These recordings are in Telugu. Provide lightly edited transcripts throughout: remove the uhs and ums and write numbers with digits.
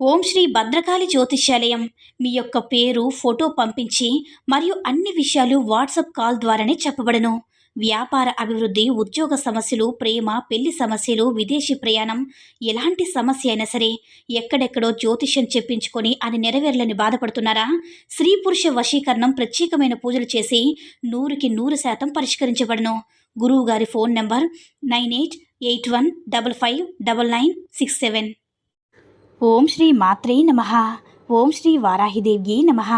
ఓం శ్రీ భద్రకాళి జ్యోతిష్యాలయం. మీ యొక్క పేరు, ఫోటో పంపించి మరియు అన్ని విషయాలు వాట్సాప్ కాల్ ద్వారానే చెప్పబడను. వ్యాపార అభివృద్ధి, ఉద్యోగ సమస్యలు, ప్రేమ, పెళ్లి సమస్యలు, విదేశీ ప్రయాణం, ఎలాంటి సమస్య అయినా సరే ఎక్కడెక్కడో జ్యోతిష్యం చెప్పించుకొని అది నెరవేర్లని బాధపడుతున్నారా? స్త్రీ పురుష వశీకరణం ప్రత్యేకమైన పూజలు చేసి 100% పరిష్కరించబడను. గురువు గారి ఫోన్ నంబర్ 9881559967. ఓం శ్రీ మాత్రే నమః. ఓం శ్రీ వారాహిదేవ్యే నమః.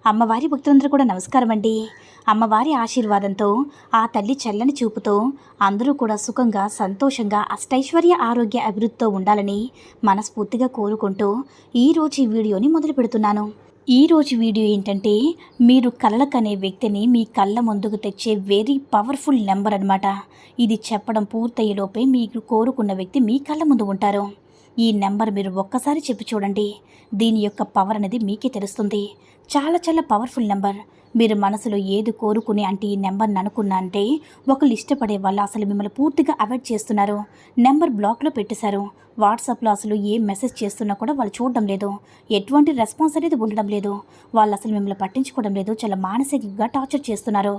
అమ్మవారి భక్తులందరూ కూడా నమస్కారం అండి. అమ్మవారి ఆశీర్వాదంతో, ఆ తల్లి చల్లని చూపుతో అందరూ కూడా సుఖంగా, సంతోషంగా, అష్టైశ్వర్య, ఆరోగ్య అభివృద్ధితో ఉండాలని మనస్ఫూర్తిగా కోరుకుంటూ ఈరోజు ఈ వీడియోని మొదలు పెడుతున్నాను. ఈరోజు వీడియో ఏంటంటే, మీరు కలలకనే వ్యక్తిని మీ కళ్ళ ముందుకు తెచ్చే వెరీ పవర్ఫుల్ నెంబర్ అనమాట. ఇది చెప్పడం పూర్తయ్యేలోపే మీరు కోరుకున్న వ్యక్తి మీ కళ్ళ ముందు ఉంటారు. ఈ నెంబర్ మీరు ఒక్కసారి చెప్పి చూడండి. దీని యొక్క పవర్ అనేది మీకే తెలుస్తుంది. చాలా చాలా పవర్ఫుల్ నెంబర్. మీరు మనసులో ఏది కోరుకుని అంటే ఈ నెంబర్ని అనుకున్నా అంటే ఒకళ్ళు ఇష్టపడే వాళ్ళు అసలు మిమ్మల్ని పూర్తిగా అవాయిడ్ చేస్తున్నారు. నెంబర్ బ్లాక్లో పెట్టేశారు. వాట్సాప్లో అసలు ఏ మెసేజ్ చేస్తున్నా కూడా వాళ్ళు చూడడం లేదు. ఎటువంటి రెస్పాన్స్ అనేది ఉండడం లేదు. వాళ్ళు అసలు మిమ్మల్ని పట్టించుకోవడం లేదు. చాలా మానసికంగా టార్చర్ చేస్తున్నారు.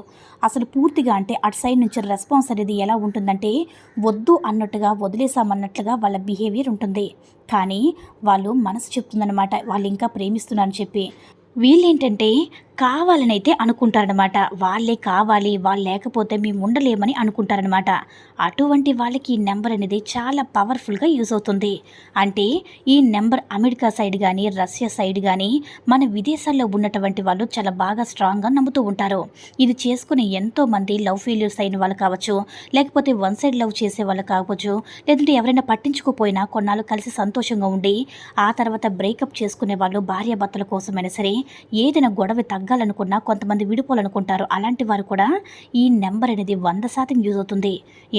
అసలు పూర్తిగా అంటే అటు సైడ్ నుంచి రెస్పాన్స్ అనేది ఎలా ఉంటుందంటే వద్దు అన్నట్టుగా, వదిలేసామన్నట్లుగా వాళ్ళ బిహేవియర్ ఉంటుంది. కానీ వాళ్ళు మనసు చెప్తుందన్నమాట వాళ్ళు ఇంకా ప్రేమిస్తున్నారని చెప్పి. వీళ్ళేంటంటే కావాలనైతే అనుకుంటారనమాట. వాళ్ళే కావాలి, వాళ్ళు లేకపోతే మేము ఉండలేమని అనుకుంటారనమాట. అటువంటి వాళ్ళకి ఈ నెంబర్ అనేది చాలా పవర్ఫుల్గా యూజ్ అవుతుంది. అంటే ఈ నెంబర్ అమెరికా సైడ్ కానీ, రష్యా సైడ్ కానీ, మన విదేశాల్లో ఉన్నటువంటి వాళ్ళు చాలా బాగా స్ట్రాంగ్గా నమ్ముతూ ఉంటారు. ఇది చేసుకుని ఎంతోమంది లవ్ ఫెయిల్యూర్స్ అయిన వాళ్ళు కావచ్చు, లేకపోతే వన్ సైడ్ లవ్ చేసే వాళ్ళు కావచ్చు, లేదంటే ఎవరైనా పట్టించుకోపోయినా కొన్నాళ్ళు కలిసి సంతోషంగా ఉండి ఆ తర్వాత బ్రేకప్ చేసుకునే వాళ్ళు భార్యాభర్తల కోసమైనా సరే ఏదైనా గొడవ తగ్గాలనుకున్నా కొంతమంది విడిపోవాలనుకుంటారు. అలాంటి వారు కూడా ఈ నెంబర్ అనేది 100% యూజ్ అవుతుంది.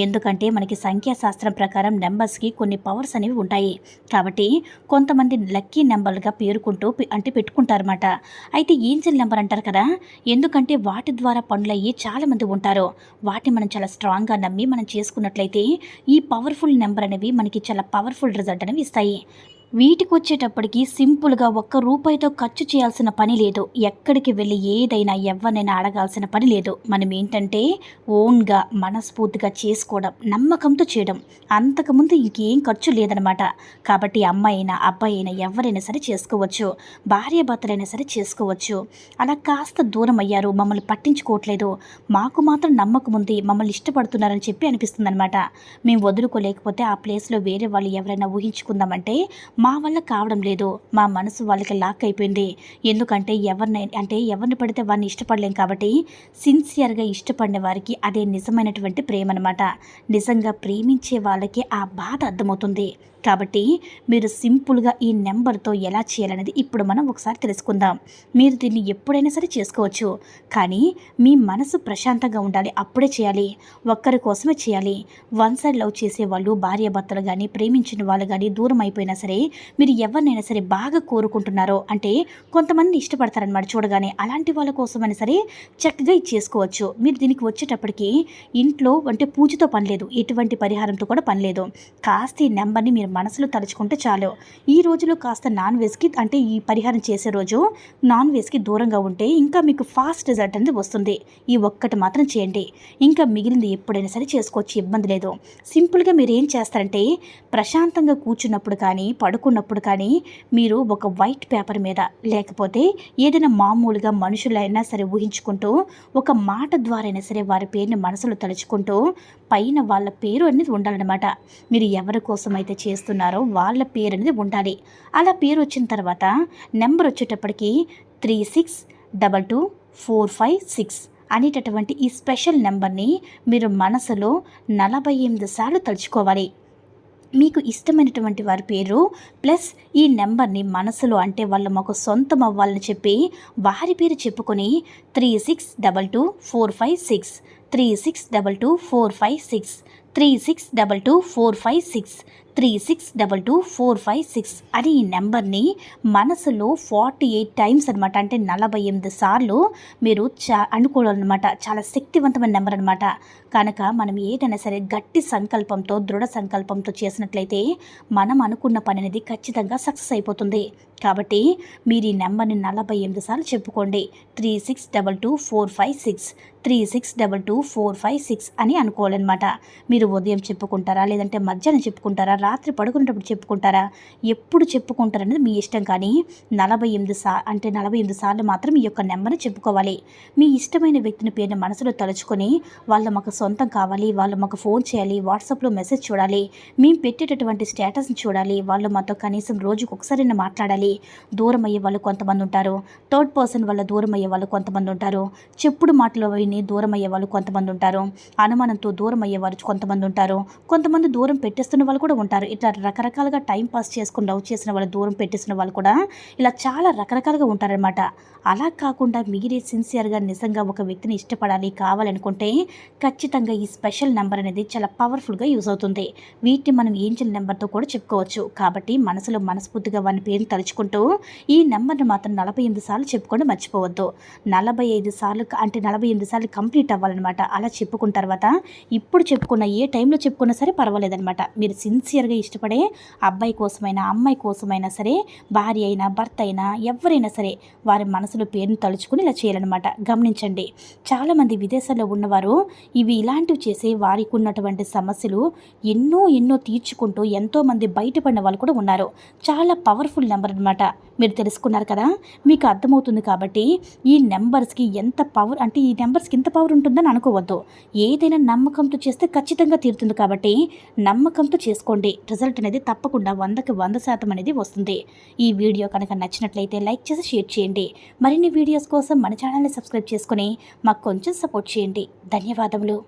ఎందుకంటే మనకి సంఖ్యాశాస్త్రం ప్రకారం నెంబర్స్కి కొన్ని పవర్స్ అనేవి ఉంటాయి. కాబట్టి కొంతమంది లక్కీ నెంబర్లుగా పేరుకుంటూ అంటే పెట్టుకుంటారన్నమాట. అయితే ఏంజల్ నెంబర్ అంటారు కదా, ఎందుకంటే వాటి ద్వారా పనులయ్యి చాలామంది ఉంటారు. వాటిని మనం చాలా స్ట్రాంగ్గా నమ్మి మనం చేసుకున్నట్లయితే ఈ పవర్ఫుల్ నెంబర్ అనేవి మనకి చాలా పవర్ఫుల్ రిజల్ట్ అనేవి ఇస్తాయి. వీటికి వచ్చేటప్పటికి సింపుల్గా ₹1 ఖర్చు చేయాల్సిన పని లేదు. ఎక్కడికి వెళ్ళి ఏదైనా ఎవరినైనా అడగాల్సిన పని లేదు. మనం ఏంటంటే ఓన్గా మనస్ఫూర్తిగా చేసుకోవడం, నమ్మకంతో చేయడం, అంతకుముందు ఇంకేం ఖర్చు లేదనమాట. కాబట్టి అమ్మాయి అయినా అబ్బాయి అయినా ఎవరైనా సరే చేసుకోవచ్చు. భార్యాభర్తలైనా సరే చేసుకోవచ్చు. అలా కాస్త దూరం అయ్యారు, మమ్మల్ని పట్టించుకోవట్లేదు, మాకు మాత్రం నమ్మకం ఉంది, మమ్మల్ని ఇష్టపడుతున్నారని చెప్పి అనిపిస్తుంది అనమాట. మేము వదులుకోలేకపోతే ఆ ప్లేస్లో వేరే వాళ్ళు ఎవరైనా ఊహించుకుందామంటే మా వల్ల కావడం లేదు, మా మనసు వాళ్ళకి లాక్ అయిపోయింది. ఎందుకంటే ఎవరిని పడితే వారిని ఇష్టపడలేం. కాబట్టి సిన్సియర్గా ఇష్టపడిన వారికి అదే నిజమైనటువంటి ప్రేమ అనమాట. నిజంగా ప్రేమించే వాళ్ళకి ఆ బాధ అర్థమవుతుంది. కాబట్టి మీరు సింపుల్గా ఈ నెంబర్తో ఎలా చేయాలనేది ఇప్పుడు మనం ఒకసారి తెలుసుకుందాం. మీరు దీన్ని ఎప్పుడైనా సరే చేసుకోవచ్చు. కానీ మీ మనసు ప్రశాంతంగా ఉండాలి, అప్పుడే చేయాలి. ఒక్కరి కోసమే చేయాలి. వన్ సైడ్ లవ్ చేసేవాళ్ళు, భార్యాభర్తలు కానీ, ప్రేమించిన వాళ్ళు కానీ దూరం అయిపోయినా సరే మీరు ఎవరినైనా సరే బాగా కోరుకుంటున్నారో అంటే కొంతమంది ఇష్టపడతారనమాట చూడగానే. అలాంటి వాళ్ళ కోసమైనా సరే చక్కగా ఇది చేసుకోవచ్చు. మీరు దీనికి వచ్చేటప్పటికి ఇంట్లో అంటే పూజతో పని లేదు, ఎటువంటి పరిహారంతో కూడా పని లేదు. కాస్త ఈ నెంబర్ని మీరు మనసులో తలుచుకుంటే చాలు. ఈ రోజులో కాస్త నాన్ వెజ్కి అంటే ఈ పరిహారం చేసే రోజు నాన్ వెజ్కి దూరంగా ఉంటే ఇంకా మీకు ఫాస్ట్ రిజల్ట్ అనేది వస్తుంది. ఈ ఒక్కటి మాత్రం చేయండి. ఇంకా మిగిలింది ఎప్పుడైనా సరే చేసుకోవచ్చు, ఇబ్బంది లేదు. సింపుల్గా మీరు ఏం చేస్తారంటే ప్రశాంతంగా కూర్చున్నప్పుడు కానీ, పడుకున్నప్పుడు కానీ మీరు ఒక వైట్ పేపర్ మీద లేకపోతే ఏదైనా మామూలుగా మనుషులైనా సరే ఊహించుకుంటూ ఒక మాట ద్వారా అయినా సరే వారి పేరుని మనసులో తలుచుకుంటూ పైన వాళ్ళ పేరు అనేది ఉండాలన్నమాట. మీరు ఎవరి కోసం అయితే చేస్తున్నారో వాళ్ళ పేరు అనేది ఉండాలి. అలా పేరు వచ్చిన తర్వాత నెంబర్ వచ్చేటప్పటికి 36222456 అనేటటువంటి ఈ స్పెషల్ నెంబర్ని మీరు మనసులో 48 సార్లు తలుచుకోవాలి. మీకు ఇష్టమైనటువంటి వారి పేరు ప్లస్ ఈ నెంబర్ని మనసులో అంటే వాళ్ళ మాకు సొంతం అవ్వాలని చెప్పి వారి పేరు చెప్పుకొని 36222456 36222456 36222456 362245 అని ఈ నెంబర్ని మనసులో 48 టైమ్స్ అనమాట, అంటే 48 సార్లు మీరు అనుకోవాలన్నమాట. చాలా శక్తివంతమైన నెంబర్ అనమాట. కనుక మనం ఏదైనా సరే గట్టి సంకల్పంతో, దృఢ సంకల్పంతో చేసినట్లయితే మనం అనుకున్న పని అనేది ఖచ్చితంగా సక్సెస్ అయిపోతుంది. కాబట్టి మీరు ఈ నెంబర్ని 48 సార్లు చెప్పుకోండి. 362245 362245 అని అనుకోవాలన్నమాట. మీరు ఉదయం చెప్పుకుంటారా, లేదంటే మధ్యాహ్నం చెప్పుకుంటారా, రాత్రి పడుకునేటప్పుడు చెప్పుకుంటారా, ఎప్పుడు చెప్పుకుంటారనేది మీ ఇష్టం. కానీ 48 సార్లు మాత్రం ఈ యొక్క నెంబర్ని చెప్పుకోవాలి. మీ ఇష్టమైన వ్యక్తిని పేరుని మనసులో తలుచుకొని, వాళ్ళు మాకు సొంతం కావాలి, వాళ్ళు మాకు ఫోన్ చేయాలి, వాట్సాప్లో మెసేజ్ చూడాలి, మేము పెట్టేటటువంటి స్టేటస్ని చూడాలి, వాళ్ళు మాతో కనీసం రోజుకు ఒకసారైనా మాట్లాడాలి. దూరం అయ్యే వాళ్ళు కొంతమంది ఉంటారు, థర్డ్ పర్సన్ వల్ల దూరం అయ్యే వాళ్ళు కొంతమంది ఉంటారు, చెప్పుడు మాటలు విని దూరం అయ్యే వాళ్ళు కొంతమంది ఉంటారు, అనుమానంతో దూరం అయ్యే వాళ్ళు కొంతమంది ఉంటారు, కొంతమంది దూరం పెట్టేస్తున్న వాళ్ళు కూడా ఉంటారు. ఇట్లా రకరకాలుగా టైం పాస్ చేసుకుని లవ్ చేసిన వాళ్ళు, దూరం పెట్టేసిన వాళ్ళు కూడా ఇలా చాలా రకరకాలుగా ఉంటారనమాట. అలా కాకుండా మీరే సిన్సియర్గా నిజంగా ఒక వ్యక్తిని ఇష్టపడాలి, కావాలనుకుంటే ఖచ్చితంగా ఈ స్పెషల్ నెంబర్ అనేది చాలా పవర్ఫుల్గా యూజ్ అవుతుంది. వీటిని మనం ఏంజల్ నెంబర్తో కూడా చెప్పుకోవచ్చు. కాబట్టి మనసులో మనస్ఫూర్తిగా వాని పేరుని తలుచుకుంటూ ఈ నెంబర్ని మాత్రం 48 సార్లు చెప్పుకొని మర్చిపోవద్దు. 45 సార్లు అంటే 48 సార్లు కంప్లీట్ అవ్వాలన్నమాట. అలా చెప్పుకున్న తర్వాత ఇప్పుడు చెప్పుకున్న ఏ టైంలో చెప్పుకున్నా సరే పర్వాలేదన్నమాట. మీరు సిన్సియర్గా ఇష్టపడే అబ్బాయి కోసమైనా, అమ్మాయి కోసమైనా సరే, భార్య అయినా, భర్త అయినా, ఎవరైనా సరే వారి మనసులో పేరుని తలుచుకుని ఇలా చేయాలన్నమాట. గమనించండి, చాలామంది విదేశాల్లో ఉన్నవారు ఇలాంటివి చేసి వారికి ఉన్నటువంటి సమస్యలు ఎన్నో తీర్చుకుంటూ ఎంతోమంది బయటపడిన వాళ్ళు కూడా ఉన్నారు. చాలా పవర్ఫుల్ నెంబర్ అనమాట. మీరు తెలుసుకున్నారు కదా, మీకు అర్థమవుతుంది. కాబట్టి ఈ నెంబర్స్కి ఎంత పవర్, అంటే ఈ నెంబర్స్కి ఎంత పవర్ ఉంటుందని అనుకోవద్దు. ఏదైనా నమ్మకంతో చేస్తే ఖచ్చితంగా తీరుతుంది. కాబట్టి నమ్మకంతో చేసుకోండి. రిజల్ట్ అనేది తప్పకుండా 100కి 100% అనేది వస్తుంది. ఈ వీడియో కనుక నచ్చినట్లయితే లైక్ చేసి షేర్ చేయండి. మరిన్ని వీడియోస్ కోసం మన ఛానల్ని సబ్స్క్రైబ్ చేసుకుని మాకు కొంచెం సపోర్ట్ చేయండి. ధన్యవాదములు.